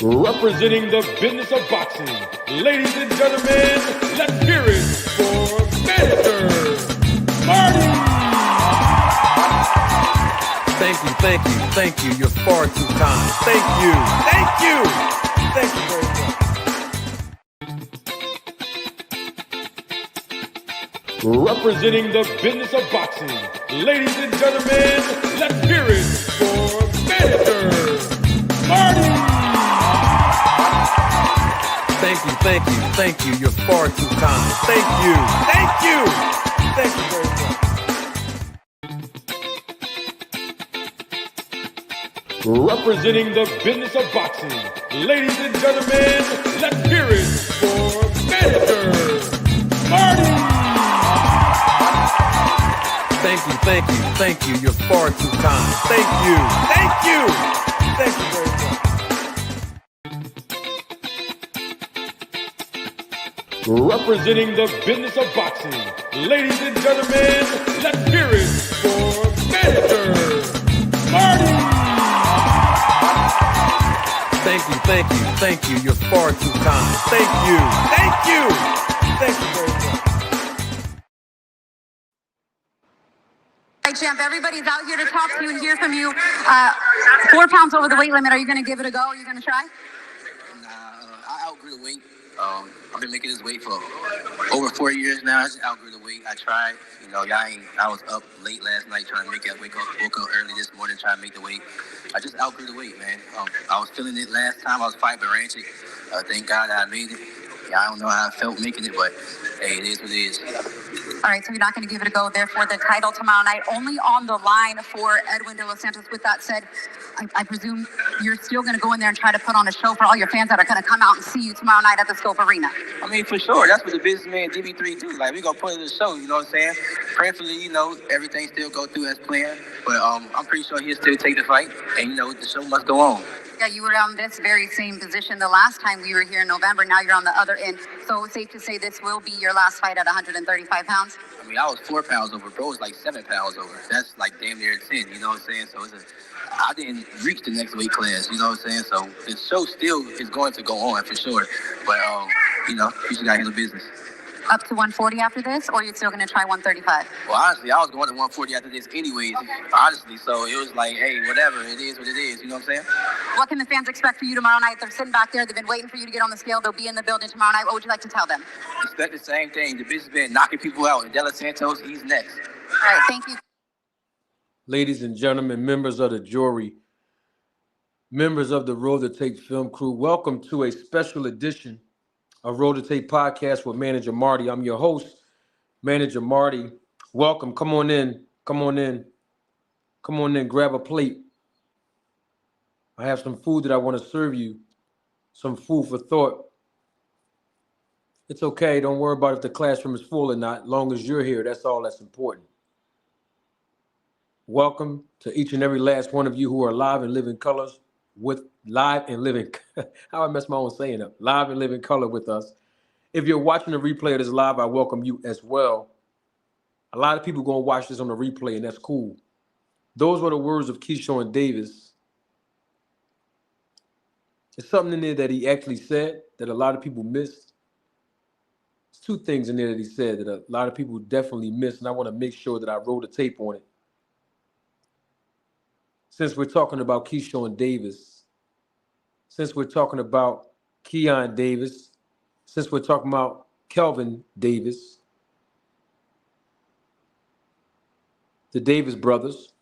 Representing the business of boxing, ladies and gentlemen, let's hear it for Manager Marty! Thank you. You're far too kind. Thank you very much. Representing the business of boxing, ladies and gentlemen, let's hear it for Manager Marty! Thank you. You're far too kind. Thank you very much. Representing the business of boxing, ladies and gentlemen, let's hear it for Manager Marty! Thank you. You're far too kind. Thank you very much. Representing the business of boxing, ladies and gentlemen, let's hear it for Manager Marty! Thank you. You're far too kind. Thank you very much. Hey, champ, everybody's out here to talk to you and hear from you. 4 pounds over the weight limit. Are you going to give it a go? Are you going to try? I outgrew the weight. I've been making this weight for over 4 years now. I just outgrew the weight. I tried. I was up late last night trying to make that weight. Woke up early this morning trying to make the weight. I just outgrew the weight, man. I was feeling it last time I was fighting Baranchik. Thank God I made it. Yeah, I don't know how I felt making it, but hey, it is what it is. All right, so you're not going to give it a go. Therefore, the title tomorrow night only on the line for Edwin De Los Santos. With that said, I presume you're still going to go in there and try to put on a show for all your fans that are going to come out and see you tomorrow night at the Scope Arena. I mean, for sure. That's what the businessman DB3 do. Like, we going to put in the show, you know what I'm saying? Prayerfully, everything still go through as planned. But I'm pretty sure he'll still take the fight. And, the show must go on. Yeah, you were on this very same position the last time we were here in November. Now you're on the other end. So it's safe to say this will be your last fight at 135 pounds? I mean, I was 4 pounds over. Bro was like 7 pounds over. That's like damn near 10, you know what I'm saying? So I didn't reach the next weight class, you know what I'm saying? So the show still is going to go on for sure. But, you just got to handle business. Up to 140 after this, or you're still going to try 135? Well, honestly, I was going to 140 after this anyways, honestly. So it was like, hey, whatever, it is what it is, you know what I'm saying? What can the fans expect for you tomorrow night? They're sitting back there. They've been waiting for you to get on the scale. They'll be in the building tomorrow night. What would you like to tell them? Expect the same thing. The businessman knocking people out. And De Los Santos, he's next. All right, thank you. Ladies and gentlemen, members of the jury, members of the Road to Tape film crew, welcome to a special edition of Road to Tape podcast with Manager Marty. I'm your host, Manager Marty. Welcome. Come on in. Grab a plate. I have some food that I want to serve you. Some food for thought. It's okay. Don't worry about if the classroom is full or not. As long as you're here, that's all that's important. Welcome to each and every last one of you who are live and living colors with live and living. How I mess my own saying up. Live and living color with us. If you're watching the replay of this live, I welcome you as well. A lot of people going to watch this on the replay, and that's cool. Those were the words of Keyshawn Davis. There's something in there that he actually said that a lot of people missed. There's 2 things in there that he said that a lot of people definitely missed, and I want to make sure that I roll the tape on it. Since we're talking about Keyshawn Davis, since we're talking about Keyshawn Davis, since we're talking about Kelvin Davis, the Davis brothers,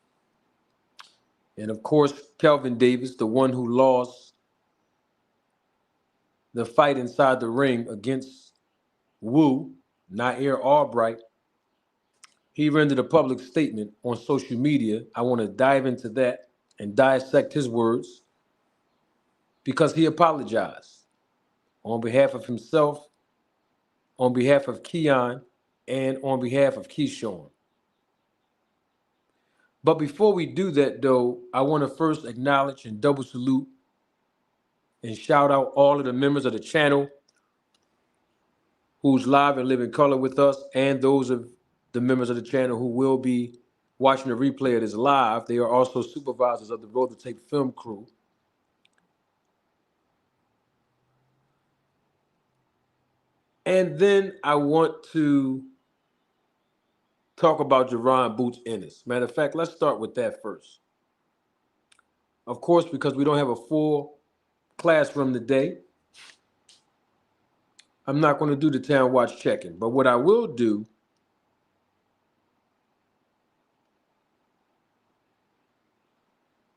and of course, Kelvin Davis, the one who lost the fight inside the ring against Wu, Nair Albright, he rendered a public statement on social media. I want to dive into that and dissect his words because he apologized on behalf of himself, on behalf of Keon, and on behalf of Keyshawn. But before we do that, though, I want to first acknowledge and double salute and shout out all of the members of the channel who's live and live in color with us, and those of the members of the channel who will be watching the replay of this live. They are also supervisors of the Road to Tape film crew. And then I want to talk about Jaron Boots Ennis. Matter of fact, let's start with that first. Of course, because we don't have a full classroom today, I'm not going to do the town watch check-in. But what I will do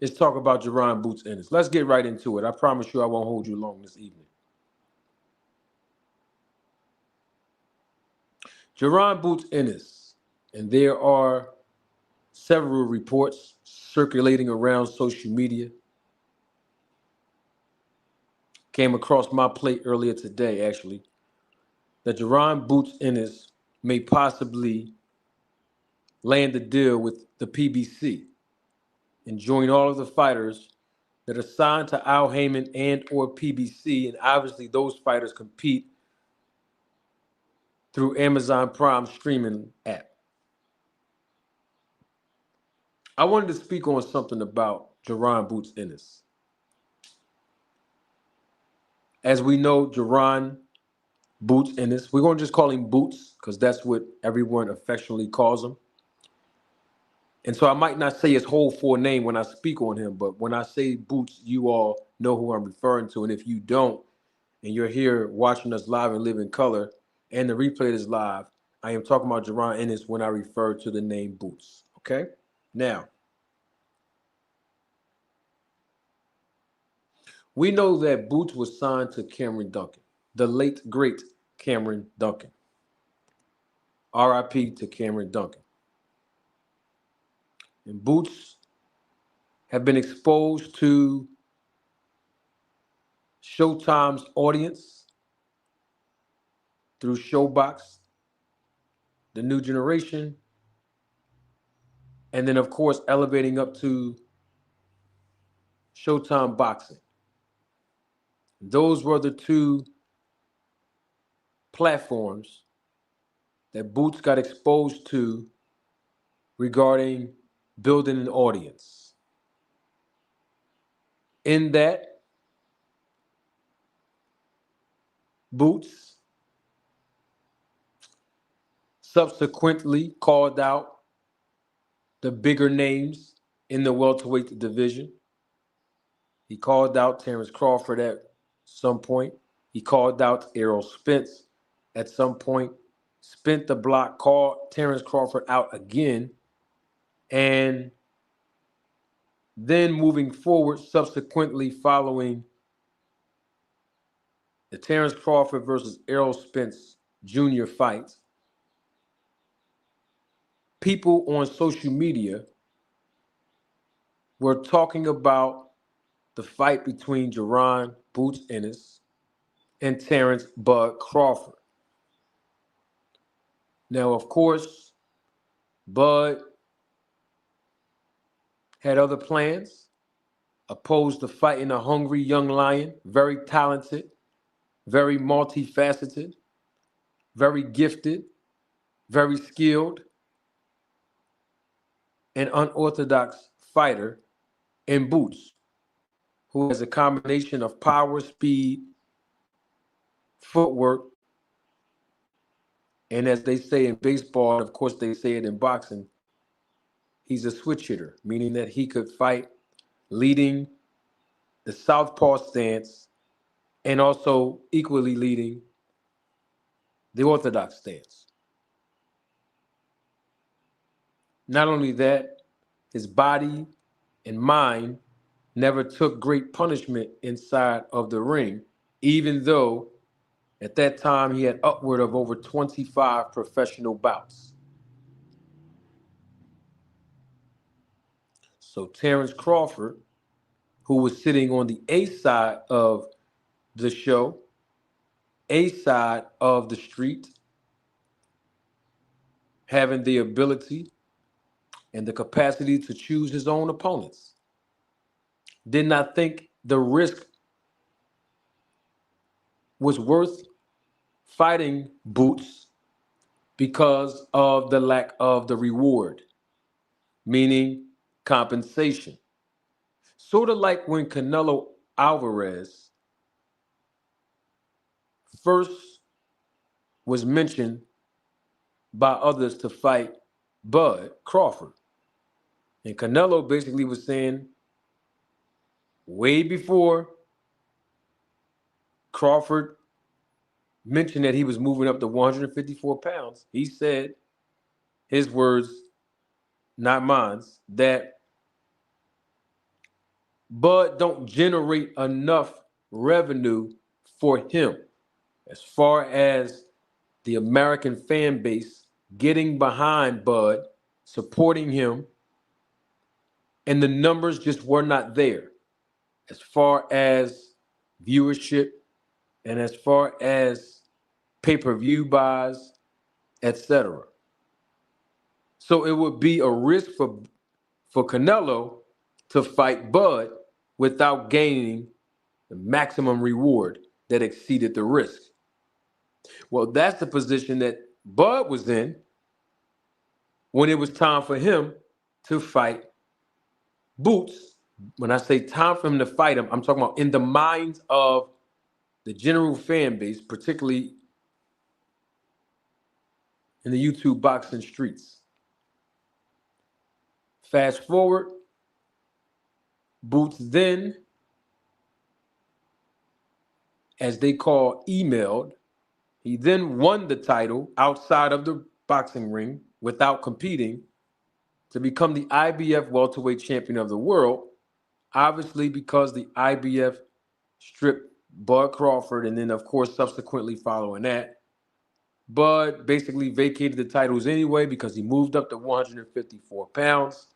is talk about Jaron Boots Ennis. Let's get right into it. I promise you I won't hold you long this evening. Jaron Boots Ennis, and there are several reports circulating around social media. Came across my plate earlier today, actually, that Jaron Boots Ennis may possibly land a deal with the PBC and join all of the fighters that are signed to Al Heyman and or PBC, and obviously those fighters compete through Amazon Prime streaming app. I wanted to speak on something about Jaron Boots Ennis. As we know, Jaron Boots Ennis, we're going to just call him Boots because that's what everyone affectionately calls him. And so I might not say his whole full name when I speak on him, but when I say Boots, you all know who I'm referring to. And if you don't, and you're here watching us live and live in color, and the replay is live, I am talking about Jaron Ennis when I refer to the name Boots. Okay? Now, we know that Boots was signed to Cameron Duncan, the late, great Cameron Duncan. RIP to Cameron Duncan. And Boots have been exposed to Showtime's audience through Showbox, The New Generation, and then, of course, elevating up to Showtime Boxing. Those were the two platforms that Boots got exposed to regarding building an audience. In that, Boots subsequently called out the bigger names in the welterweight division. He called out Terrence Crawford at some point. He called out Errol Spence at some point. Spent the block, called Terrence Crawford out again. And then moving forward, subsequently following the Terrence Crawford versus Errol Spence Jr. fight, people on social media were talking about the fight between Jaron Boots Ennis and Terrence Bud Crawford. Now, of course, Bud had other plans, opposed to fighting a hungry young lion, very talented, very multifaceted, very gifted, very skilled, and unorthodox fighter in Boots, who has a combination of power, speed, footwork, and as they say in baseball, and of course they say it in boxing, he's a switch hitter, meaning that he could fight leading the southpaw stance and also equally leading the orthodox stance. Not only that, his body and mind never took great punishment inside of the ring, even though at that time he had upward of over 25 professional bouts. So Terrence Crawford, who was sitting on the A side of the show, A side of the street, having the ability and the capacity to choose his own opponents, did not think the risk was worth fighting Boots because of the lack of the reward, meaning compensation. Sort of like when Canelo Alvarez first was mentioned by others to fight Bud Crawford. And Canelo basically was saying, way before Crawford mentioned that he was moving up to 154 pounds, he said, his words, not mine, that Bud don't generate enough revenue for him as far as the American fan base getting behind Bud, supporting him, and the numbers just were not there as far as viewership and as far as pay-per-view buys, etc. So it would be a risk for Canelo to fight Bud without gaining the maximum reward that exceeded the risk. Well, that's the position that Bud was in when it was time for him to fight Boots. When I say time for him to fight him, I'm talking about in the minds of the general fan base, particularly in the YouTube boxing streets. Fast forward, Boots then, as they call emailed, he then won the title outside of the boxing ring without competing to become the IBF welterweight champion of the world, obviously because the IBF stripped Bud Crawford, and then of course subsequently following that, Bud basically vacated the titles anyway because he moved up to 154 pounds,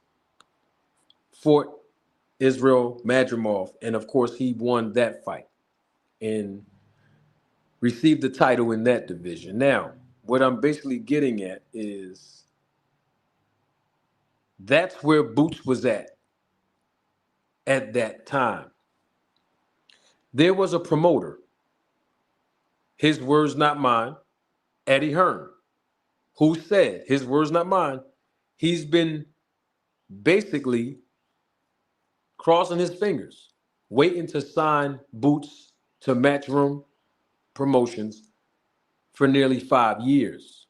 fought Israel Madrimov, and of course he won that fight and received the title in that division. Now, what I'm basically getting at is that's where Boots was at that time. There was a promoter, his words not mine, Eddie Hearn, who said, his words not mine, he's been basically crossing his fingers, waiting to sign Boots to Matchroom Promotions for nearly 5 years.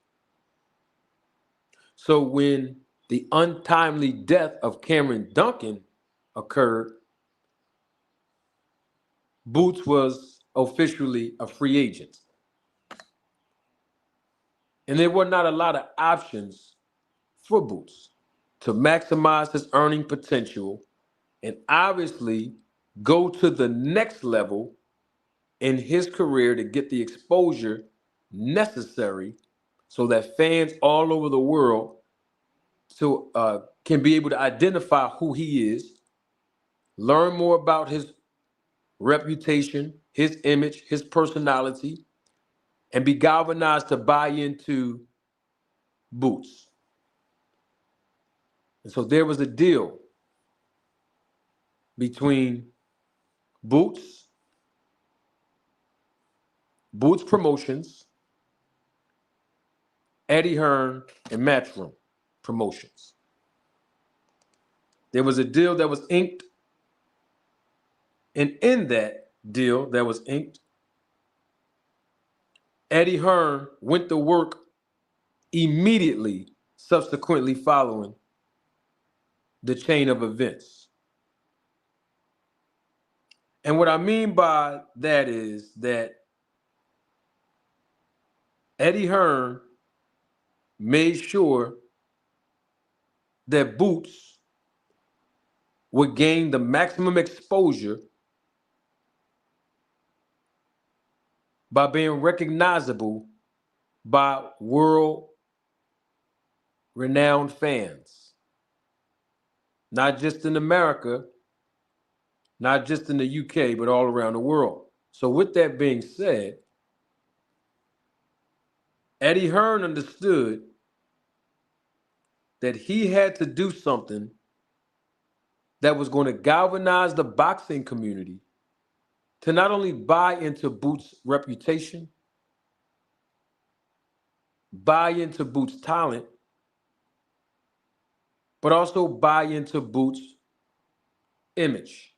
So when the untimely death of Cameron Duncan occurred, Boots was officially a free agent. And there were not a lot of options for Boots to maximize his earning potential and obviously go to the next level in his career to get the exposure necessary so that fans all over the world can be able to identify who he is, learn more about his reputation, his image, his personality, and be galvanized to buy into Boots. And so there was a deal between Boots Promotions, Eddie Hearn, and Matchroom Promotions. There was a deal that was inked, and in that deal that was inked, Eddie Hearn went to work immediately, subsequently following the chain of events. And what I mean by that is that Eddie Hearn made sure that Boots would gain the maximum exposure by being recognizable by world-renowned fans, not just in America, not just in the UK, but all around the world. So with that being said, Eddie Hearn understood that he had to do something that was going to galvanize the boxing community to not only buy into Boots' reputation, buy into Boots' talent, but also buy into Boots' image.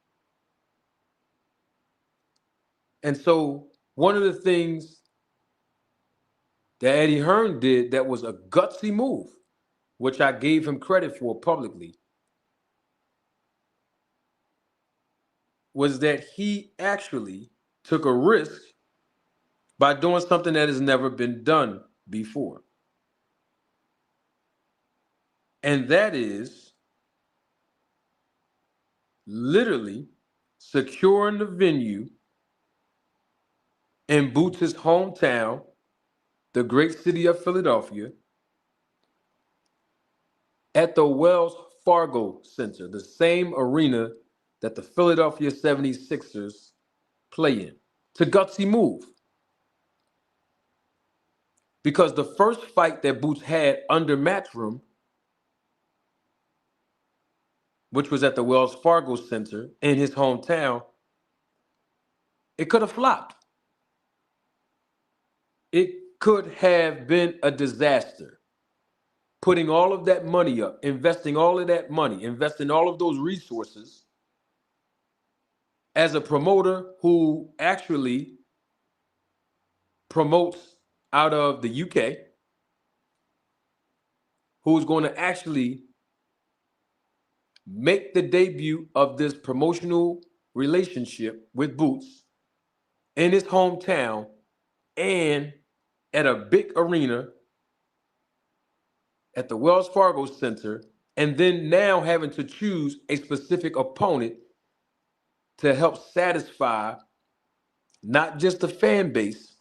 And so one of the things that Eddie Hearn did that was a gutsy move, which I gave him credit for publicly, was that he actually took a risk by doing something that has never been done before. And that is literally securing the venue in Boots' hometown, the great city of Philadelphia, at the Wells Fargo Center, the same arena that the Philadelphia 76ers play in. It's a gutsy move. Because the first fight that Boots had under Matchroom, which was at the Wells Fargo Center in his hometown, it could have flopped. It could have been a disaster. Putting all of that money up, investing all of that money, investing all of those resources as a promoter who actually promotes out of the UK, who's going to actually make the debut of this promotional relationship with Boots in his hometown and at a big arena at the Wells Fargo Center, and then now having to choose a specific opponent to help satisfy not just the fan base,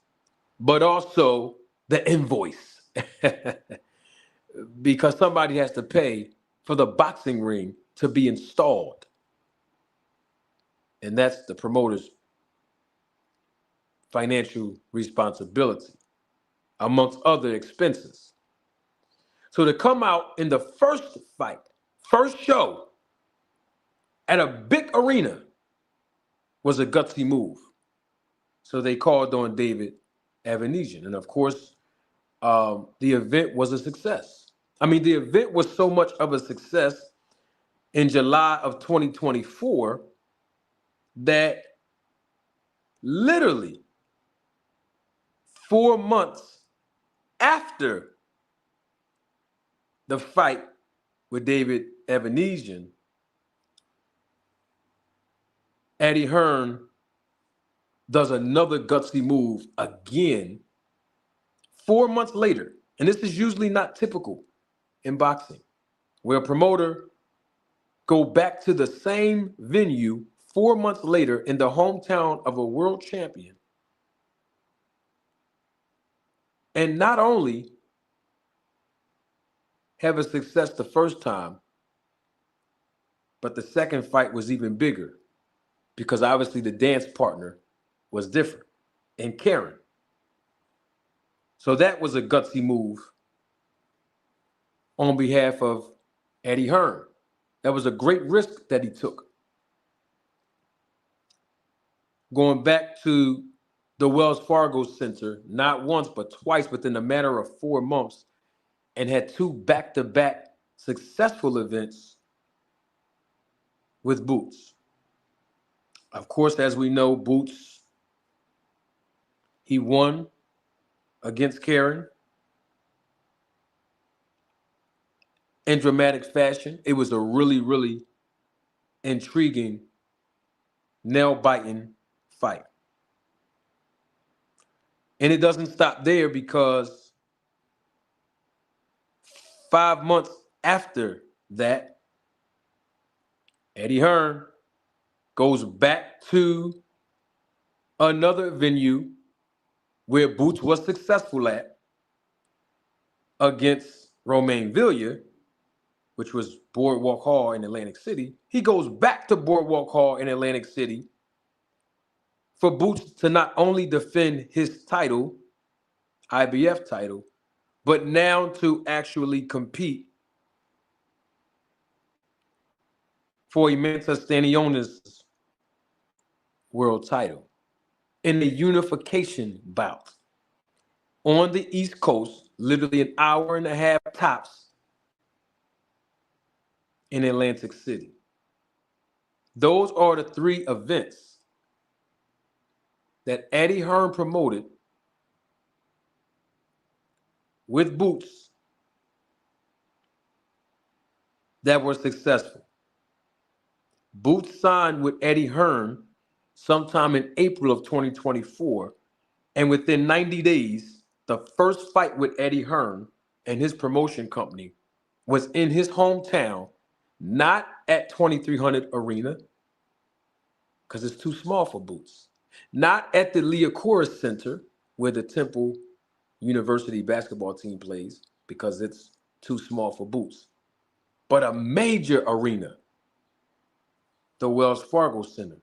but also the invoice. Because somebody has to pay for the boxing ring to be installed. And that's the promoter's financial responsibility, amongst other expenses. So to come out in the first fight, first show, at a big arena was a gutsy move. So they called on David Evanesian. And of course, the event was a success. I mean, the event was so much of a success in July of 2024 that literally 4 months after the fight with David Evanesian, Eddie Hearn does another gutsy move again 4 months later. And this is usually not typical in boxing, where a promoter go back to the same venue 4 months later in the hometown of a world champion. And not only have a success the first time, but the second fight was even bigger because obviously the dance partner was different and Karen. So that was a gutsy move on behalf of Eddie Hearn. That was a great risk that he took. Going back to the Wells Fargo Center, not once, but twice within a matter of 4 months, and had 2 back-to-back successful events with Boots. Of course, as we know, Boots, he won against Karen in dramatic fashion. It was a really, really intriguing, nail-biting fight. And it doesn't stop there because 5 months after that, Eddie Hearn goes back to another venue where Boots was successful at against Romain Villiers, which was Boardwalk Hall in Atlantic City. He goes back to Boardwalk Hall in Atlantic City for Boots to not only defend his title, IBF title, but now to actually compete for Imanta Stanionis' world title in a unification bout on the East Coast, literally an hour and a half tops in Atlantic City. Those are the 3 events that Eddie Hearn promoted with Boots that were successful. Boots signed with Eddie Hearn sometime in April of 2024, and within 90 days, the first fight with Eddie Hearn and his promotion company was in his hometown, not at 2300 Arena, because it's too small for Boots, not at the Liacouras Center, where the Temple University basketball team plays, because it's too small for Boots, but a major arena, the Wells Fargo Center.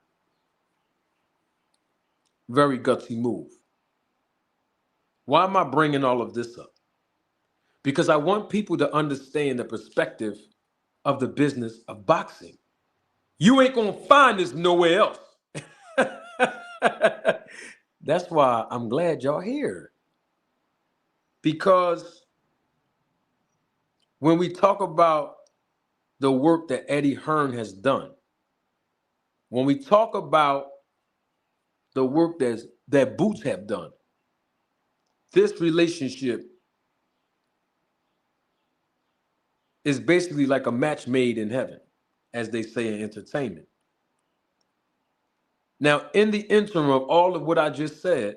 Very gutsy move. Why am I bringing all of this up? Because I want people to understand the perspective of the business of boxing. You ain't gonna find this nowhere else. That's why I'm glad y'all here. Because when we talk about the work that Eddie Hearn has done, when we talk about the work that Boots have done, this relationship is basically like a match made in heaven, as they say in entertainment. Now, in the interim of all of what I just said,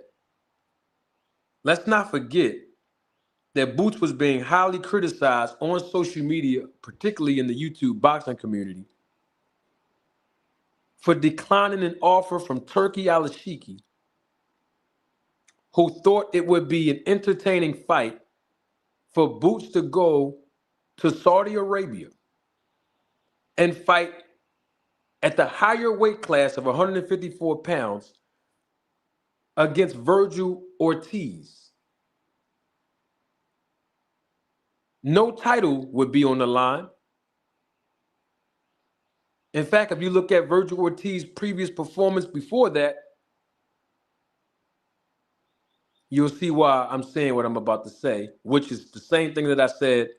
let's not forget that Boots was being highly criticized on social media, particularly in the YouTube boxing community, for declining an offer from Turki Al-Ashiki, who thought it would be an entertaining fight for Boots to go to Saudi Arabia and fight at the higher weight class of 154 pounds against Virgil Ortiz. No title would be on the line. In fact, if you look at Virgil Ortiz's previous performance before that, you'll see why I'm saying what I'm about to say, which is the same thing that I said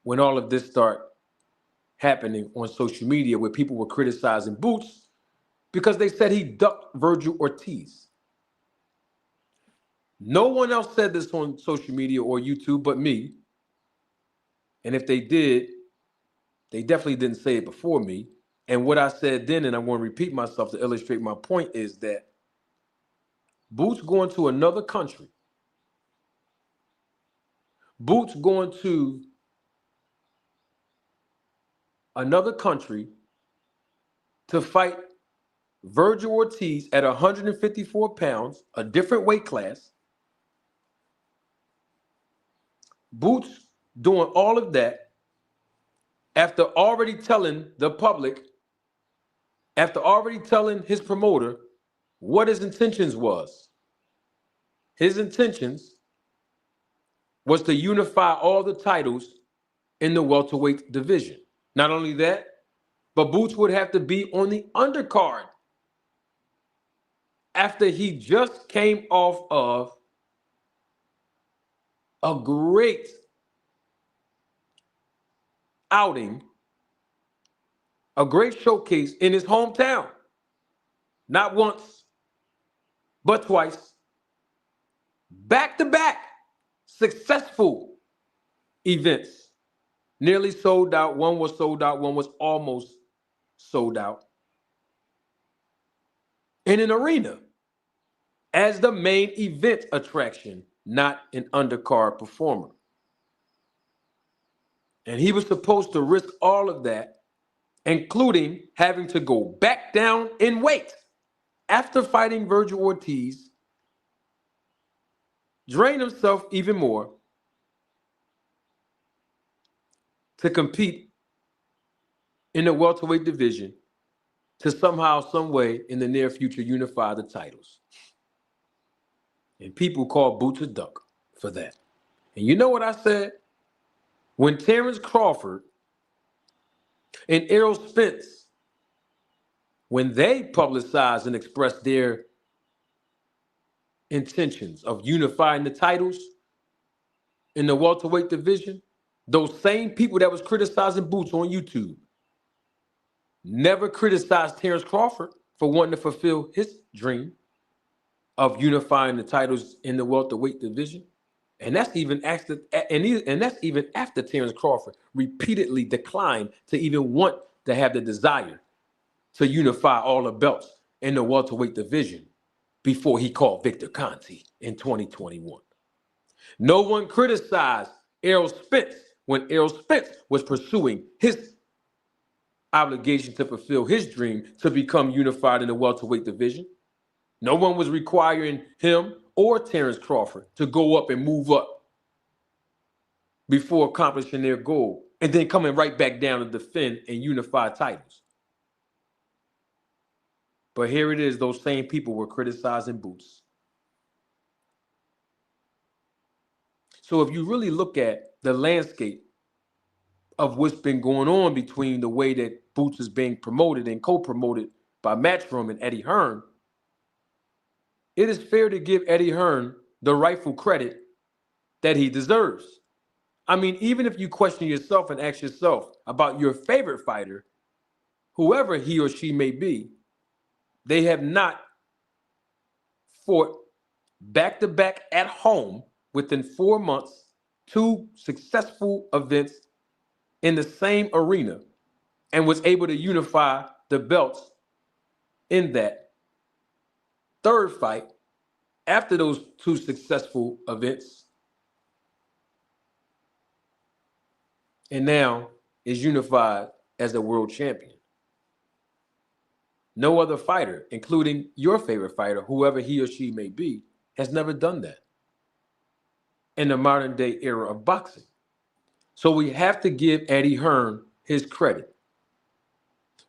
when all of this started happening on social media, where people were criticizing Boots because they said he ducked Virgil Ortiz. No one else said this on social media or YouTube but me. And if they did, they definitely didn't say it before me. And what I said then, and I want to repeat myself to illustrate my point, is that Boots going to another country, Boots going to another country to fight Virgil Ortiz at 154 pounds, a different weight class. Boots doing all of that after already telling the public, after already telling his promoter what his intentions was. His intentions was to unify all the titles in the welterweight division. Not only that, but Boots would have to be on the undercard after he just came off of a great outing, a great showcase in his hometown. Not once, but twice. Back-to-back successful events. Nearly sold out. One was sold out. One was almost sold out. In an arena as the main event attraction, not an undercard performer. And he was supposed to risk all of that, including having to go back down in weight after fighting Virgil Ortiz, drain himself even more to compete in the welterweight division to somehow, some way in the near future unify the titles. And people call Boots a duck for that. And you know what I said? When Terrence Crawford and Errol Spence, when they publicized and expressed their intentions of unifying the titles in the welterweight division, those same people that was criticizing Boots on YouTube never criticized Terrence Crawford for wanting to fulfill his dream of unifying the titles in the welterweight division. And that's even after Terrence Crawford repeatedly declined to even want to have the desire to unify all the belts in the welterweight division before he called Victor Conti in 2021. No one criticized Errol Spence when Errol Spence was pursuing his obligation to fulfill his dream to become unified in the welterweight division. No one was requiring him or Terrence Crawford to go up and move up before accomplishing their goal and then coming right back down to defend and unify titles. But here it is, those same people were criticizing Boots. So if you really look at the landscape of what's been going on between the way that Boots is being promoted and co-promoted by Matchroom and Eddie Hearn, it is fair to give Eddie Hearn the rightful credit that he deserves. I mean, even if you question yourself and ask yourself about your favorite fighter, whoever he or she may be, they have not fought back-to-back at home within 4 months, 2 successful events in the same arena, and was able to unify the belts in that third fight after those 2 successful events, and now is unified as a world champion. No other fighter, including your favorite fighter, whoever he or she may be, has never done that in the modern day era of boxing. So we have to give Eddie Hearn his credit.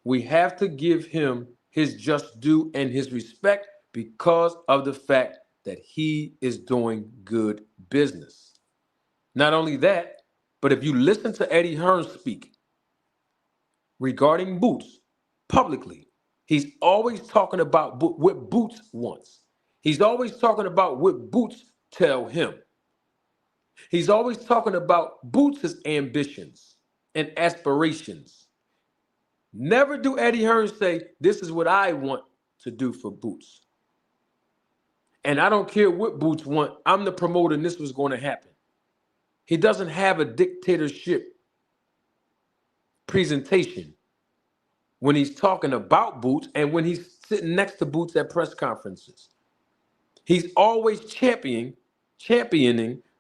We have to give him his just due and his respect because of the fact that he is doing good business. Not only that, but if you listen to Eddie Hearn speak regarding Boots publicly, he's always talking about what Boots wants. He's always talking about what Boots tell him. He's always talking about Boots' ambitions and aspirations. Never do Eddie Hearn say, this is what I want to do for Boots. And I don't care what Boots want. I'm the promoter and this was going to happen. He doesn't have a dictatorship presentation when he's talking about Boots and when he's sitting next to Boots at press conferences. He's always championing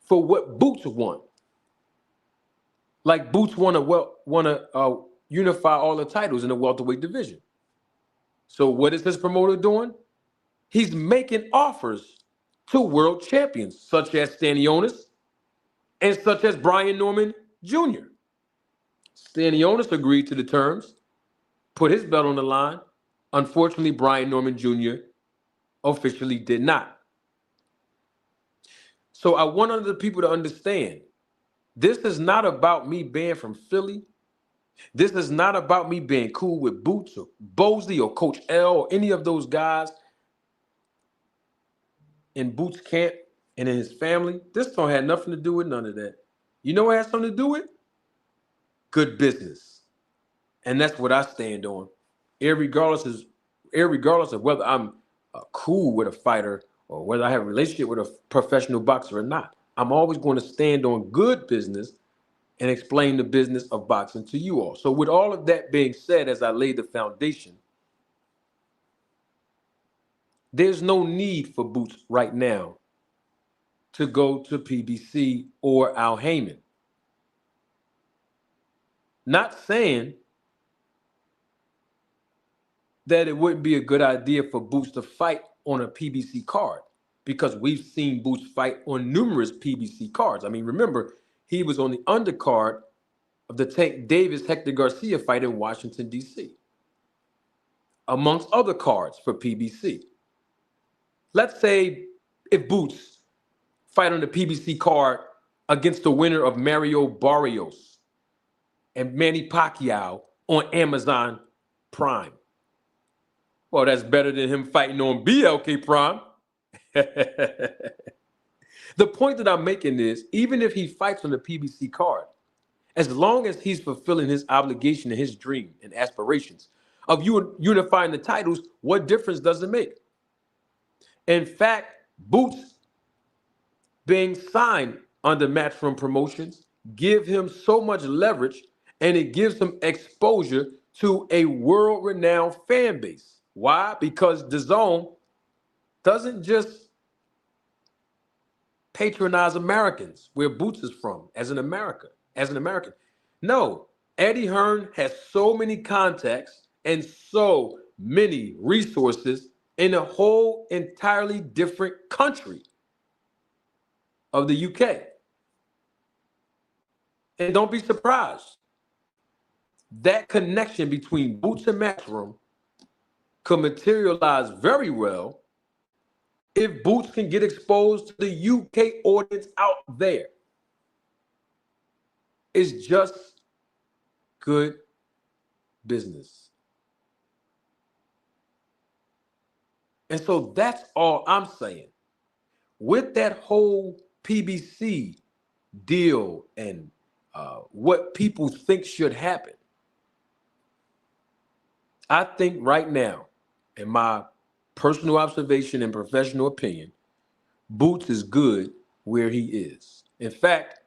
for what Boots want. Like Boots want to unify all the titles in the welterweight division. So what is this promoter doing? He's making offers to world champions such as Stanionis and such as Brian Norman Jr. Stanionis agreed to the terms, put his belt on the line. Unfortunately, Brian Norman Jr. officially did not. So I want other people to understand, this is not about me being from Philly. This is not about me being cool with Boots or Bosley or Coach L or any of those guys in Boots' camp and in his family. This don't have nothing to do with none of that. You know what has something to do with? Good business. And that's what I stand on. Irregardless of whether I'm cool with a fighter or whether I have a relationship with a professional boxer or not. I'm always going to stand on good business and explain the business of boxing to you all. So with all of that being said, as I lay the foundation, there's no need for Boots right now to go to PBC or Al Heyman. Not saying that it wouldn't be a good idea for Boots to fight on a PBC card, because we've seen Boots fight on numerous PBC cards. I mean, remember, he was on the undercard of the Tank Davis-Hector Garcia fight in Washington, D.C., amongst other cards for PBC. Let's say if Boots fight on the PBC card against the winner of Mario Barrios and Manny Pacquiao on Amazon Prime. Well, that's better than him fighting on BLK Prime. The point that I'm making is, even if he fights on the PBC card, as long as he's fulfilling his obligation and his dream and aspirations of unifying the titles, what difference does it make? In fact, Boots being signed under Matchroom Promotions give him so much leverage, and it gives him exposure to a world-renowned fan base. Why? Because DAZN doesn't just patronize Americans where Boots is from as an American. No, Eddie Hearn has so many contacts and so many resources in a whole entirely different country of the UK. And don't be surprised. That connection between Boots and Matchroom could materialize very well if Boots can get exposed to the UK audience out there. It's just good business. And so that's all I'm saying. With that whole PBC deal and what people think should happen, I think right now, in my personal observation and professional opinion, Boots is good where he is. In fact,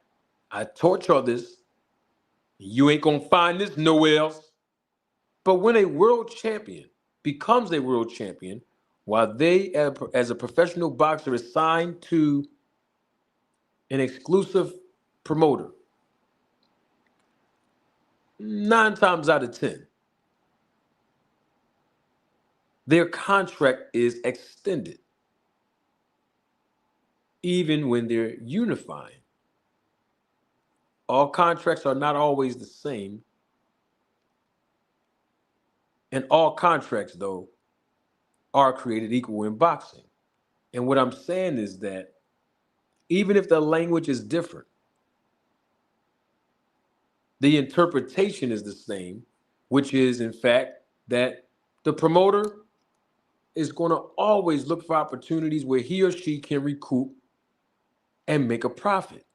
I taught y'all this. You ain't gonna find this nowhere else. But when a world champion becomes a world champion, while they, as a professional boxer, is signed to an exclusive promoter, 9 times out of 10, their contract is extended, even when they're unifying. All contracts are not always the same. And all contracts, though, are created equal in boxing. And what I'm saying is that even if the language is different, the interpretation is the same, which is, in fact, that the promoter is going to always look for opportunities where he or she can recoup and make a profit,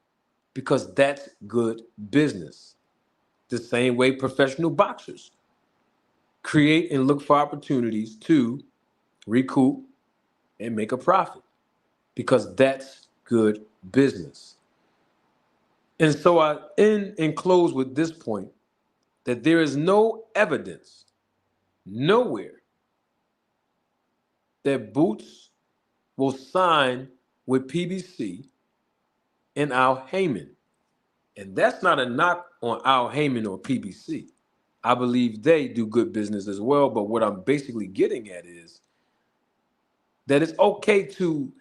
because that's good business. The same way professional boxers create and look for opportunities to recoup and make a profit, because that's good business. And so I end and close with this point, that there is no evidence nowhere that Boots will sign with PBC and Al Heyman. And that's not a knock on Al Heyman or PBC. I believe they do good business as well. But what I'm basically getting at is that it's okay to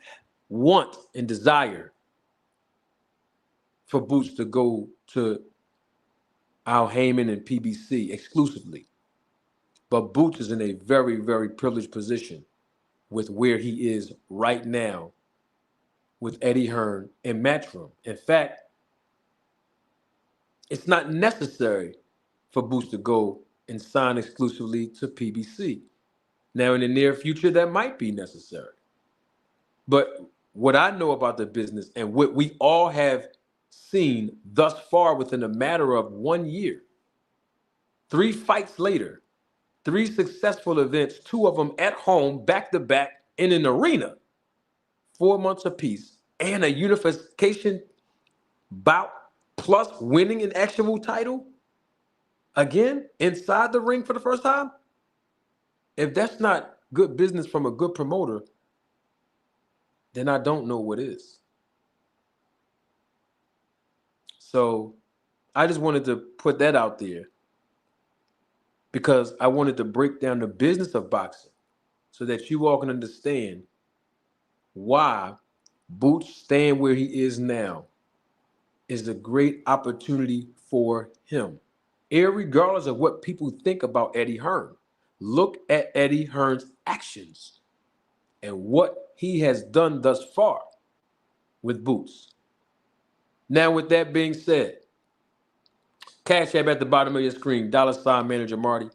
want and desire for Boots to go to Al Heyman and PBC exclusively. But Boots is in a very, very privileged position with where he is right now with Eddie Hearn and Matchroom. In fact, it's not necessary for Boots to go and sign exclusively to PBC. Now, in the near future, that might be necessary. But what I know about the business and what we all have seen thus far within a matter of 1 year, 3 fights later, 3 successful events, 2 of them at home, back-to-back, in an arena, 4 months apiece, and a unification bout, plus winning an actual title, again, inside the ring for the first time. If that's not good business from a good promoter, then I don't know what is. So I just wanted to put that out there, because I wanted to break down the business of boxing so that you all can understand why Boots staying where he is now is a great opportunity for him. Irregardless of what people think about Eddie Hearn, look at Eddie Hearn's actions and what he has done thus far with Boots. Now, with that being said, Cash App at the bottom of your screen, $ Manager Marty.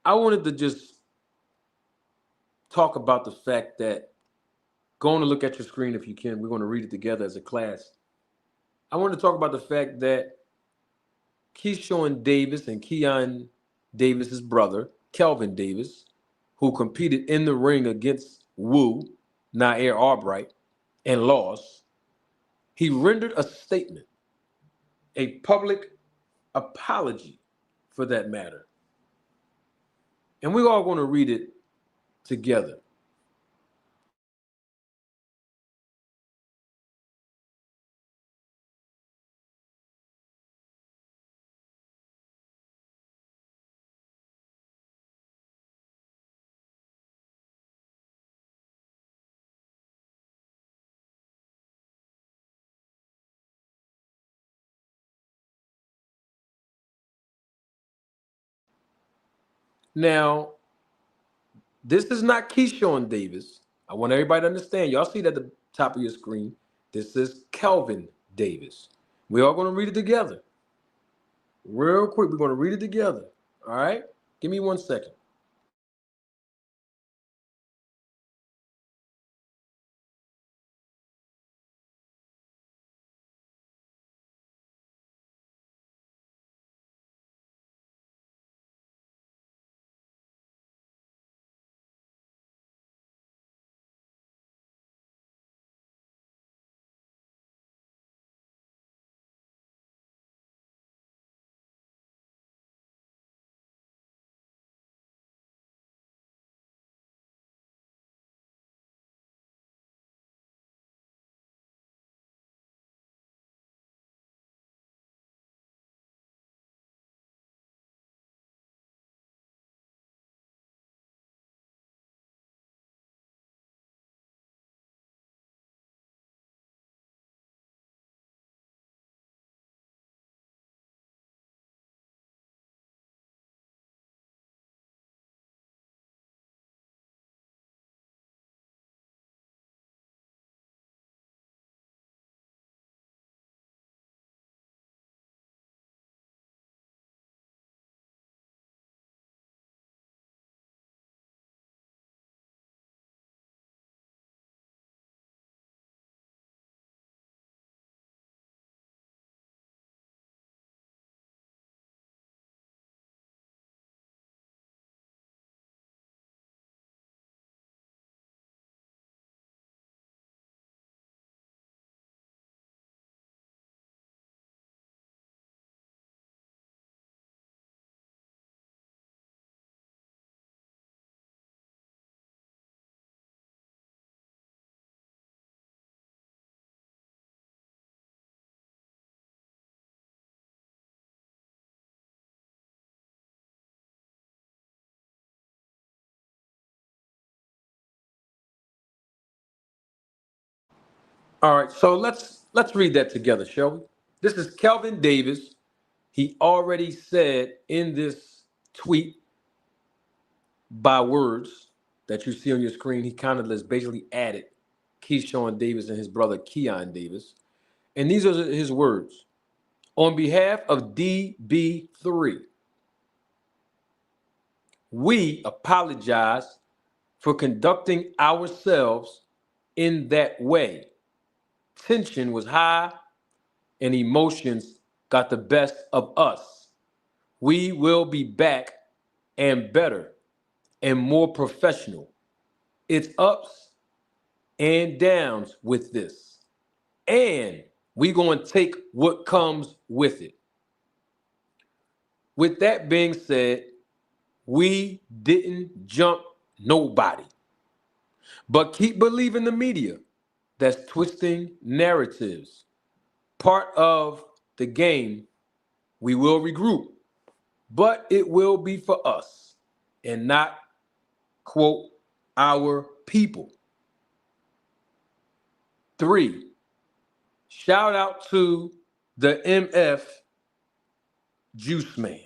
I wanted to just talk about the fact that, go on to look at your screen if you can. We're going to read it together as a class. I want to talk about the fact that Keyshawn Davis and Keon Davis's brother, Kelvin Davis, who competed in the ring against Wu, Nair Albright, and lost, he rendered a statement, a public apology for that matter. And we're all going to read it together. Now, this is not Keyshawn Davis. I want everybody to understand. Y'all see it at the top of your screen. This is Kelvin Davis. We're all going to read it together. Real quick, we're going to read it together. All right? Give me 1 second. All right, so let's read that together, shall we? This is Kelvin Davis. He already said in this tweet by words that you see on your screen, he kind of just basically added Keyshawn Davis and his brother Keon Davis. And these are his words. On behalf of DB3, we apologize for conducting ourselves in that way. Tension was high and emotions got the best of us. We will be back and better and more professional. It's ups and downs with this. And we going to take what comes with it. With that being said, we didn't jump nobody. But keep believing the media that's twisting narratives. Part of the game, we will regroup, but it will be for us and not, quote, our people. 3, shout out to the MF Juice Man.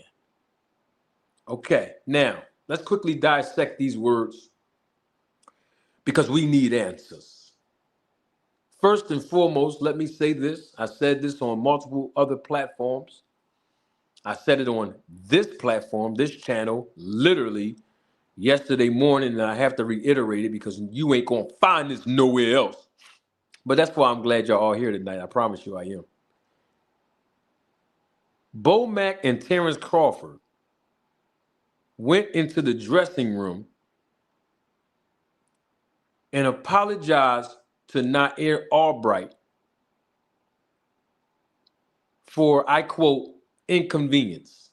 Okay, now let's quickly dissect these words because we need answers. First and foremost, let me say this. I said this on multiple other platforms. I said it on this platform, this channel, literally yesterday morning, and I have to reiterate it because you ain't going to find this nowhere else. But that's why I'm glad y'all all here tonight. I promise you I am. Bo Mack and Terrence Crawford went into the dressing room and apologized to Nair Albright for, I quote, inconvenience.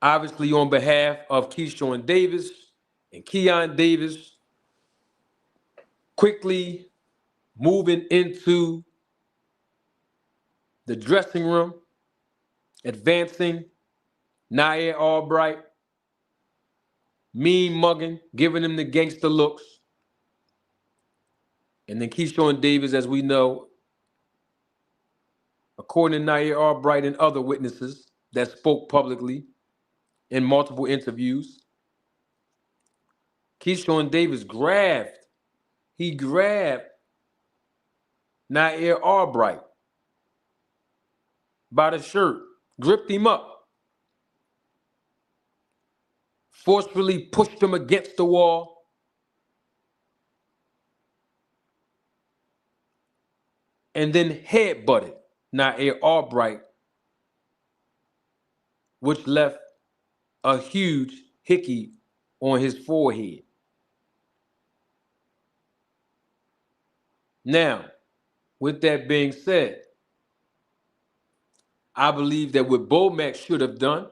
Obviously, on behalf of Keyshawn Davis and Keon Davis, quickly moving into the dressing room, advancing Nair Albright, mean mugging, giving him the gangster looks. And then Keyshawn Davis, as we know, according to Nair Albright and other witnesses that spoke publicly in multiple interviews, Keyshawn Davis grabbed Nair Albright by the shirt, gripped him up, forcefully pushed him against the wall, and then headbutted Nair Albright, which left a huge hickey on his forehead. Now, with that being said, I believe that what Bomac should have done,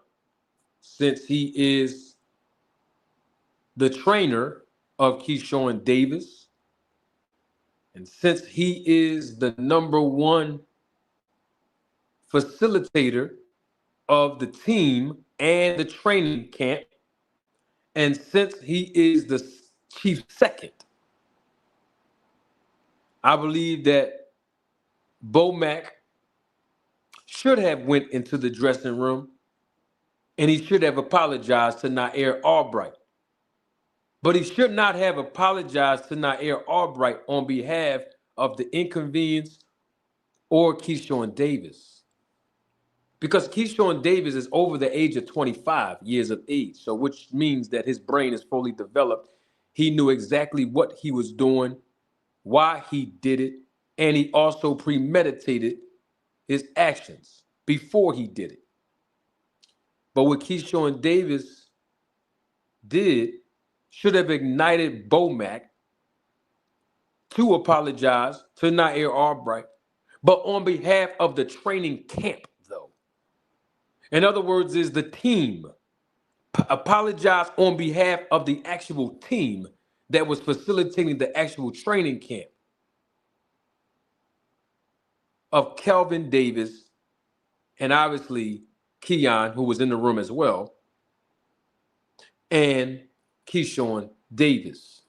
since he is the trainer of Keyshawn Davis, and since he is the number one facilitator of the team and the training camp, and since he is the chief second, I believe that Bomac should have went into the dressing room and he should have apologized to Nair Albright. But he should not have apologized to Nair Albright on behalf of the inconvenience or Keyshawn Davis. Because Keyshawn Davis is over the age of 25 years of age, so which means that his brain is fully developed. He knew exactly what he was doing, why he did it, and he also premeditated his actions before he did it. But what Keyshawn Davis did should have ignited Bomac to apologize to Nair Albright, but on behalf of the training camp, though. In other words, is the team. Apologize on behalf of the actual team that was facilitating the actual training camp of Kelvin Davis and obviously Keon, who was in the room as well, and Keyshawn Davis.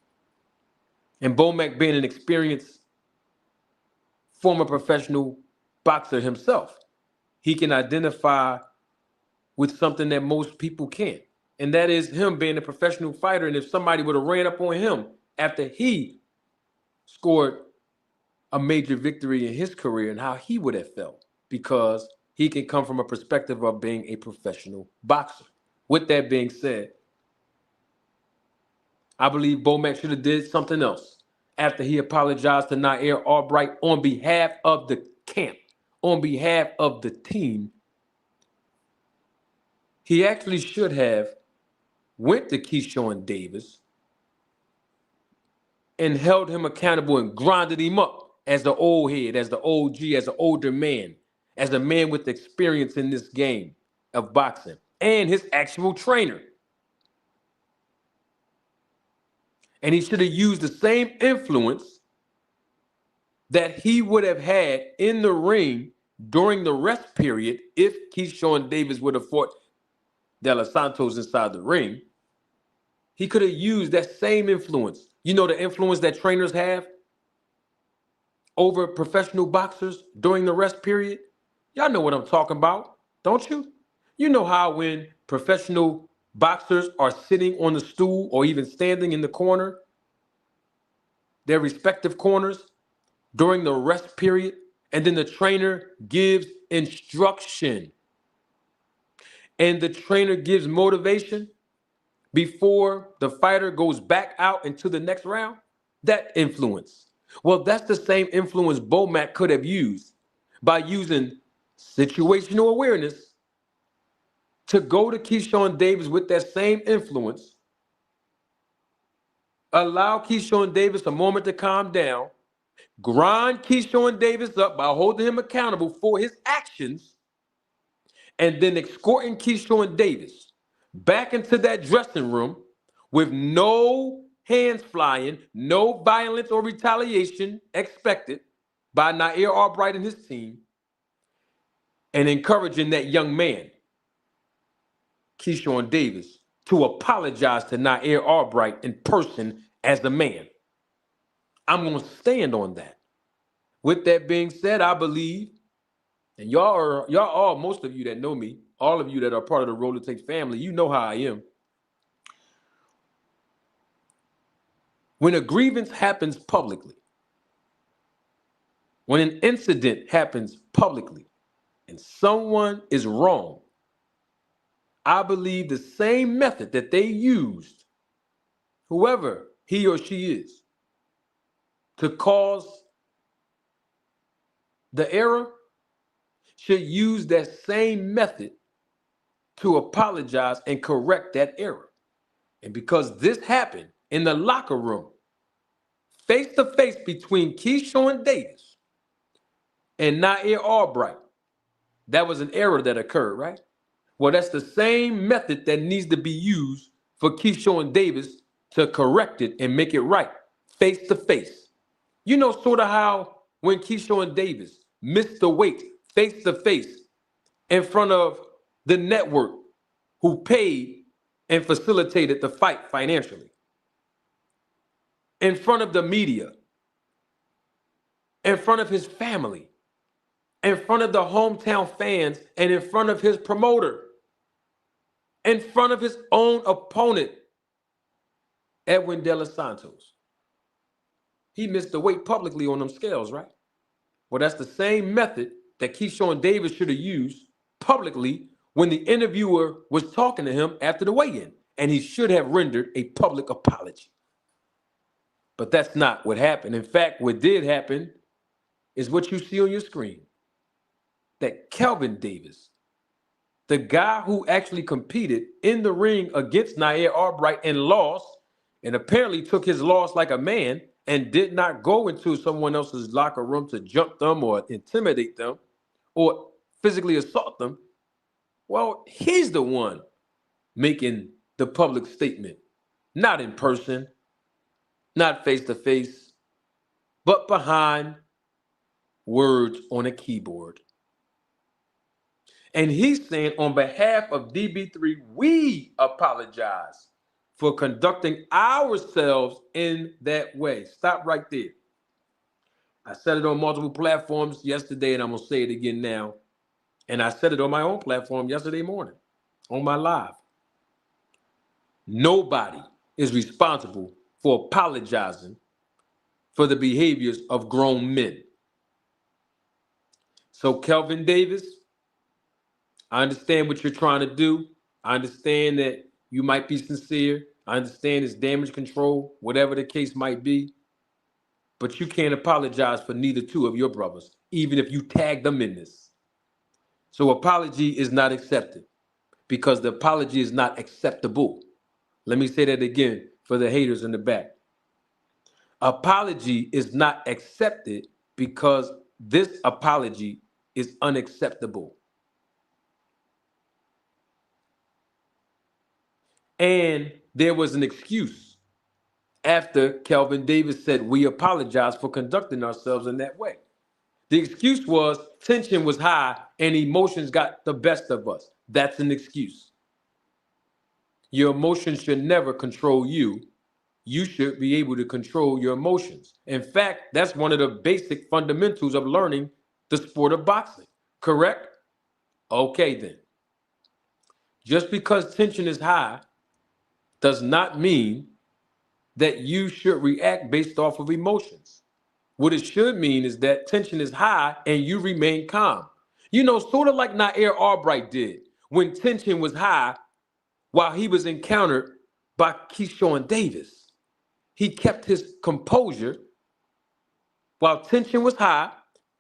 And Bomac being an experienced former professional boxer himself, he can identify with something that most people can't. And that is him being a professional fighter. And if somebody would have ran up on him after he scored a major victory in his career, and how he would have felt, because he can come from a perspective of being a professional boxer. With that being said, I believe Bomac should have did something else after he apologized to Nair Albright on behalf of the camp, on behalf of the team. He actually should have went to Keyshawn Davis and held him accountable and grinded him up as the old head, as the OG, as an older man, as a man with experience in this game of boxing, and his actual trainer. And he should have used the same influence that he would have had in the ring during the rest period if Keyshawn Davis would have fought De Los Santos inside the ring. He could have used that same influence. You know, the influence that trainers have over professional boxers during the rest period? Y'all know what I'm talking about, don't you? You know how when professional boxers are sitting on the stool or even standing in the corner, their respective corners, during the rest period, and then the trainer gives instruction and the trainer gives motivation before the fighter goes back out into the next round? That influence. Well, that's the same influence Bomac could have used by using situational awareness to go to Keyshawn Davis with that same influence, allow Keyshawn Davis a moment to calm down, grind Keyshawn Davis up by holding him accountable for his actions, and then escorting Keyshawn Davis back into that dressing room with no hands flying, no violence or retaliation expected by Nair Albright and his team, and encouraging that young man, Keyshawn Davis, to apologize to Nair Albright in person as a man. I'm going to stand on that. With that being said, I believe, and y'all all, most of you that know me, all of you that are part of the Roll It Takes family, you know how I am. When a grievance happens publicly, when an incident happens publicly, and someone is wrong, I believe the same method that they used, whoever he or she is, to cause the error, should use that same method to apologize and correct that error. And because this happened in the locker room, face to face between Keyshawn Davis and Nair Albright, that was an error that occurred, right? Well, that's the same method that needs to be used for Keyshawn Davis to correct it and make it right, face to face. You know, sort of how when Keyshawn Davis missed the weight face to face in front of the network who paid and facilitated the fight financially, in front of the media, in front of his family, in front of the hometown fans, and in front of his promoter, in front of his own opponent, Edwin De Los Santos. He missed the weight publicly on them scales, right? Well, that's the same method that Keyshawn Davis should have used publicly when the interviewer was talking to him after the weigh-in, and he should have rendered a public apology. But that's not what happened. In fact, what did happen is what you see on your screen, that Kelvin Davis, the guy who actually competed in the ring against Nair Albright and lost, and apparently took his loss like a man and did not go into someone else's locker room to jump them or intimidate them or physically assault them. Well, he's the one making the public statement, not in person, not face to face, but behind words on a keyboard. And he's saying, on behalf of DB3, we apologize for conducting ourselves in that way. Stop right there. I said it on multiple platforms yesterday, and I'm going to say it again now. And I said it on my own platform yesterday morning on my live. Nobody is responsible for apologizing for the behaviors of grown men. So Kelvin Davis, I understand what you're trying to do. I understand that you might be sincere. I understand it's damage control, whatever the case might be. But you can't apologize for neither two of your brothers, even if you tag them in this. So apology is not accepted because the apology is not acceptable. Let me say that again for the haters in the back. Apology is not accepted because this apology is unacceptable. And there was an excuse after Kelvin Davis said, we apologize for conducting ourselves in that way. The excuse was tension was high and emotions got the best of us. That's an excuse. Your emotions should never control you. You should be able to control your emotions. In fact, that's one of the basic fundamentals of learning the sport of boxing, correct? Okay, then. Just because tension is high does not mean that you should react based off of emotions. What it should mean is that tension is high and you remain calm. You know, sort of like Nair Albright did when tension was high while he was encountered by Keyshawn Davis. He kept his composure while tension was high,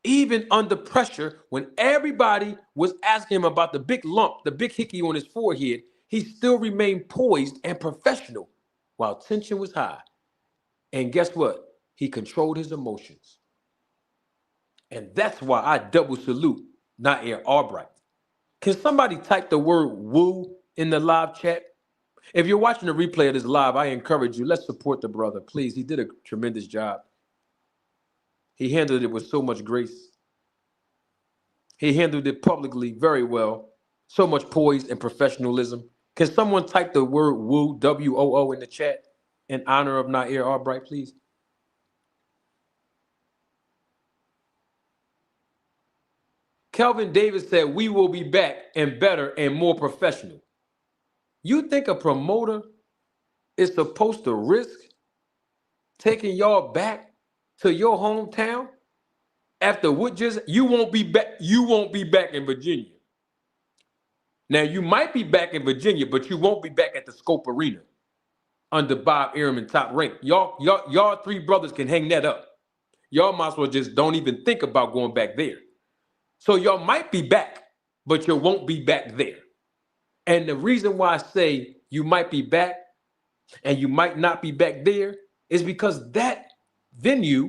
even under pressure, when everybody was asking him about the big lump, the big hickey on his forehead. He still remained poised and professional while tension was high. And guess what? He controlled his emotions. And that's why I double salute Nair Albright. Can somebody type the word woo in the live chat? If you're watching the replay of this live, I encourage you, let's support the brother. Please, he did a tremendous job. He handled it with so much grace. He handled it publicly very well. So much poise and professionalism. Can someone type the word woo, W-O-O, in the chat in honor of Nair Albright, please? Kelvin Davis said, we will be back and better and more professional. You think a promoter is supposed to risk taking y'all back to your hometown after what just you won't be back in Virginia. Now you might be back in Virginia, but you won't be back at the Scope Arena under Bob Arum and Top Rank. Y'all three brothers can hang that up. Y'all might as well just don't even think about going back there. So y'all might be back, but you won't be back there. And the reason why I say you might be back and you might not be back there is because that venue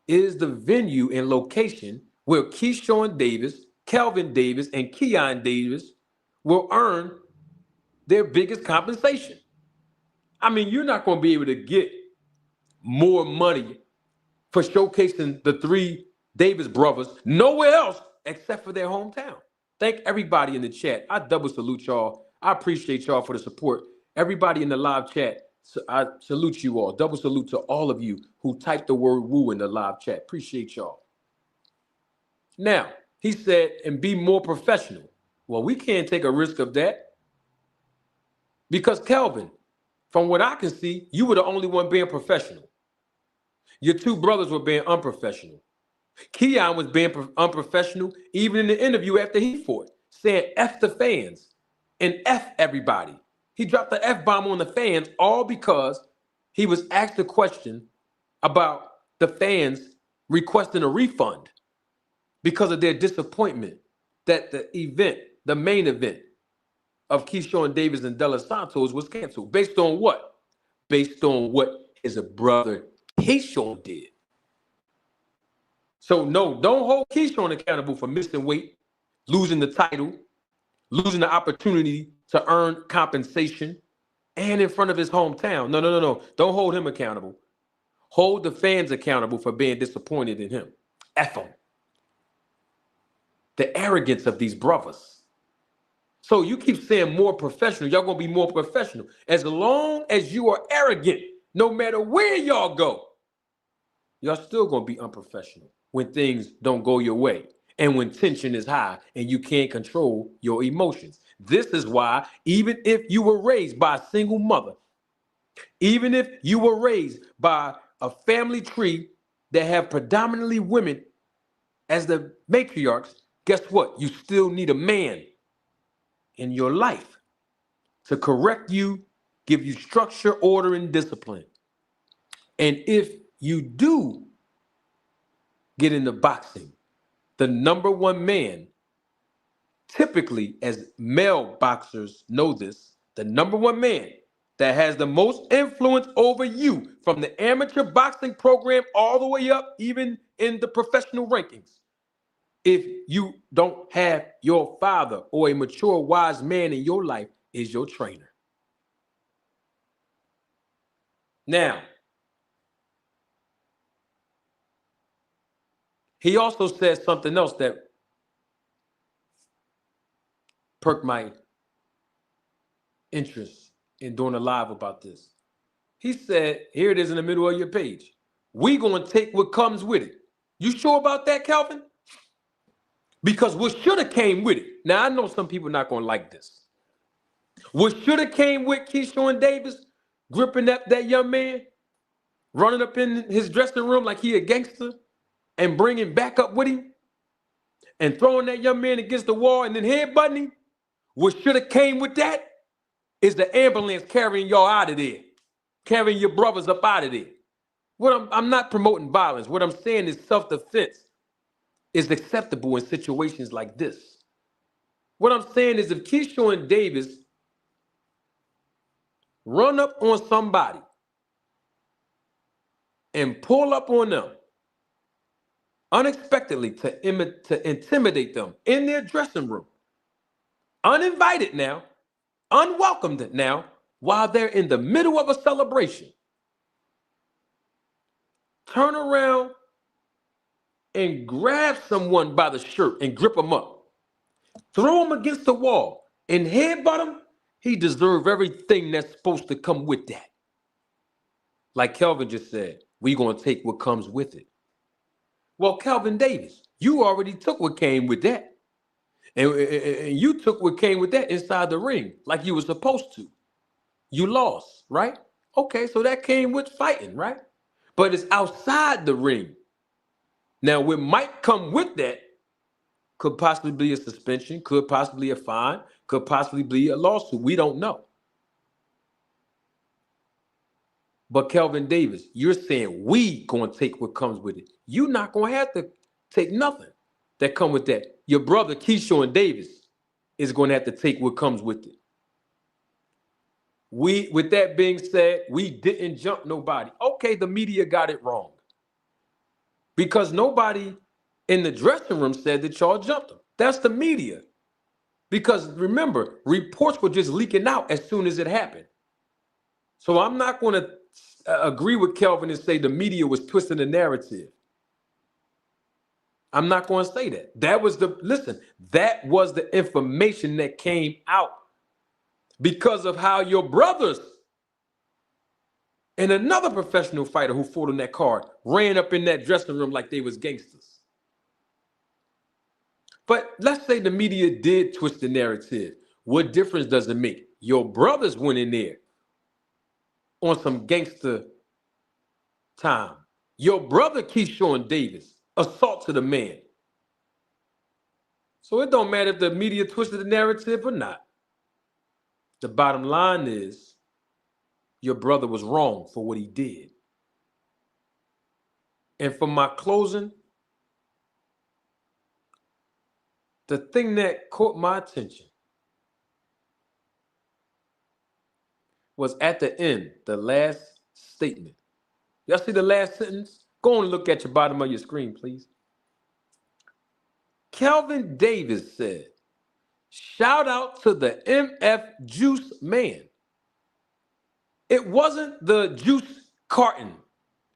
is the venue and location where Keyshawn Davis, Kelvin Davis, and Keon Davis will earn their biggest compensation. I mean, you're not going to be able to get more money for showcasing the three Davis brothers nowhere else except for their hometown. Thank everybody in the chat. I double salute y'all. I appreciate y'all for the support. Everybody in the live chat, I salute you all. Double salute to all of you who typed the word woo in the live chat. Appreciate y'all. Now, he said, and be more professional. Well, we can't take a risk of that because Kelvin, from what I can see, you were the only one being professional. Your two brothers were being unprofessional. Keon was being unprofessional even in the interview after he fought, saying F the fans and F everybody. He dropped the F-bomb on the fans all because he was asked a question about the fans requesting a refund because of their disappointment that the main event of Keyshawn Davis and De Los Santos was canceled. Based on what? Based on what his brother Keyshawn did. So no, don't hold Keyshawn accountable for missing weight, losing the title, losing the opportunity to earn compensation, and in front of his hometown. No. Don't hold him accountable. Hold the fans accountable for being disappointed in him. F them. The arrogance of these brothers. So you keep saying more professional. Y'all going to be more professional. As long as you are arrogant, no matter where y'all go, y'all still going to be unprofessional when things don't go your way and when tension is high and you can't control your emotions. This is why even if you were raised by a single mother, even if you were raised by a family tree that have predominantly women as the matriarchs, guess what? You still need a man in your life to correct you, give you structure, order, and discipline. And if you do get into boxing, the number one man, typically, as male boxers know this, the number one man that has the most influence over you from the amateur boxing program all the way up, even in the professional rankings, if you don't have your father or a mature, wise man in your life, is your trainer. Now, he also said something else that perked my interest in doing a live about this. He said, here it is in the middle of your page. We going to take what comes with it. You sure about that, Calvin? Because what should have came with it. Now, I know some people not going to like this. What should have came with Keyshawn Davis gripping up that young man, running up in his dressing room like he a gangster and bringing back up with him and throwing that young man against the wall and then headbutting him. What should have came with that is the ambulance carrying y'all out of there, carrying your brothers up out of there. I'm not promoting violence. What I'm saying is self-defense is acceptable in situations like this. What I'm saying is if Keyshawn Davis run up on somebody and pull up on them unexpectedly to intimidate them in their dressing room, uninvited now, unwelcomed now, while they're in the middle of a celebration. Turn around and grab someone by the shirt and grip them up. Throw him against the wall and headbutt him. He deserves everything that's supposed to come with that. Like Kelvin just said, we're going to take what comes with it. Well, Kelvin Davis, you already took what came with that. And you took what came with that inside the ring like you were supposed to. You lost, right? Okay, so that came with fighting, right? But it's outside the ring. Now, what might come with that could possibly be a suspension, could possibly a fine, could possibly be a lawsuit. We don't know. But Kelvin Davis, you're saying we gonna take what comes with it. You're not gonna have to take nothing that come with that. Your brother Keyshawn Davis is gonna have to take what comes with it. With that being said, we didn't jump nobody. Okay, the media got it wrong. Because nobody in the dressing room said that y'all jumped him. That's the media. Because remember, reports were just leaking out as soon as it happened. So I'm not going to agree with Kelvin and say the media was twisting the narrative. I'm not going to say that. That was the information that came out because of how your brothers and another professional fighter who fought on that card ran up in that dressing room like they was gangsters. But let's say the media did twist the narrative. What difference does it make? Your brothers went in there on some gangster time. Your brother Keyshawn Davis, assault to the man. So it don't matter if the media twisted the narrative or not. The bottom line is your brother was wrong for what he did. And for my closing, the thing that caught my attention was at the end, the last statement. Y'all see the last sentence? Go and look at your bottom of your screen, please. Kelvin Davis said, shout out to the MF Juice man. It wasn't the juice carton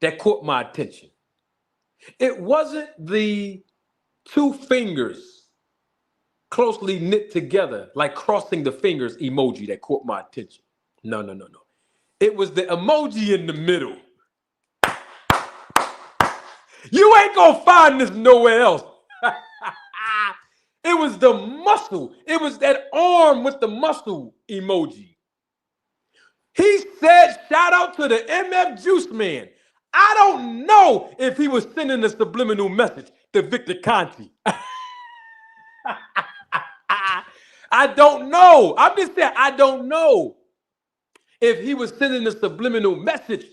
that caught my attention. It wasn't the two fingers closely knit together, like crossing the fingers emoji that caught my attention. No. It was the emoji in the middle. You ain't gonna find this nowhere else. It was the muscle. It was that arm with the muscle emoji. He said, shout out to the MF Juice man. I don't know if he was sending a subliminal message to Victor Conti. I don't know. I'm just saying, I don't know if he was sending a subliminal message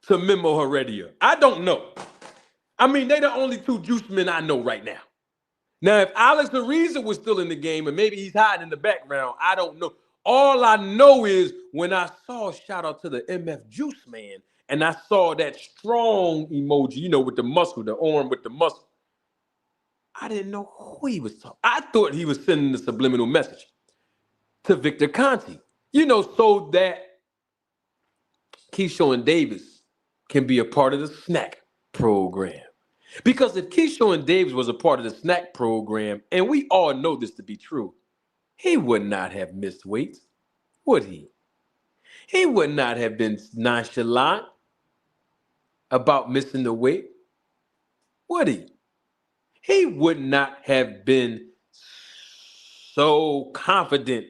to Memo Heredia. I don't know. I mean, they're the only two juice men I know right now. Now, if Alex Ariza was still in the game and maybe he's hiding in the background, I don't know. All I know is when I saw shout out to the MF Juice man and I saw that strong emoji, you know, with the muscle, the arm with the muscle, I didn't know who he was talking. I thought he was sending the subliminal message to Victor Conti, you know, so that Keyshawn Davis can be a part of the snack program. Because if Keyshawn Davis was a part of the snack program, and we all know this to be true, he would not have missed weight, would he? He would not have been nonchalant about missing the weight, would he? He would not have been so confident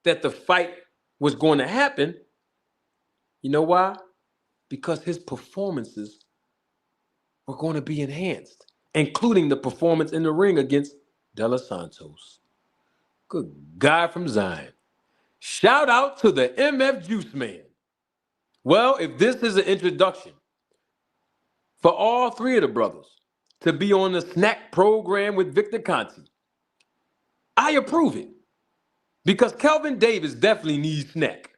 that the fight was going to happen. You know why? Because his performances were going to be enhanced, including the performance in the ring against De Los Santos. Good guy from Zion. Shout out to the MF Juice man. Well, if this is an introduction for all three of the brothers to be on the snack program with Victor Conti, I approve it. Because Kelvin Davis definitely needs snack.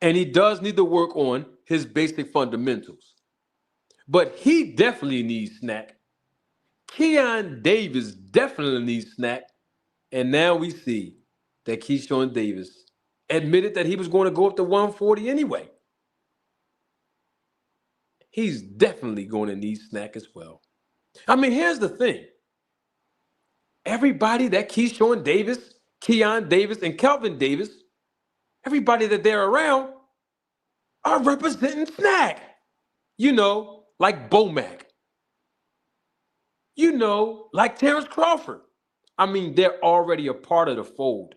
And he does need to work on his basic fundamentals. But he definitely needs Snack. Keyshawn Davis definitely needs Snack. And now we see that Keyshawn Davis admitted that he was going to go up to 140 anyway. He's definitely going to need Snack as well. I mean, here's the thing. Everybody that Keyshawn Davis, Keon Davis, and Kelvin Davis, everybody that they're around are representing Snack. You know, like Bomac. You know, like Terrence Crawford. I mean, they're already a part of the fold.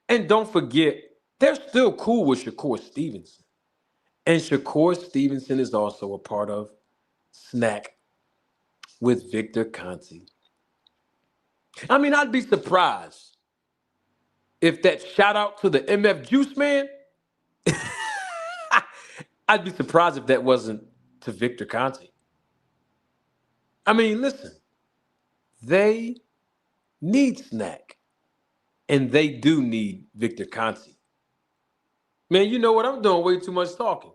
And don't forget, they're still cool with Shakur Stevenson. And Shakur Stevenson is also a part of Snack with Victor Conti. I mean, I'd be surprised if that shout out to the MF Juice Man, I'd be surprised if that wasn't to Victor Conti. I mean, listen, they need Snack, and they do need Victor Conti. Man, you know what? I'm doing way too much talking.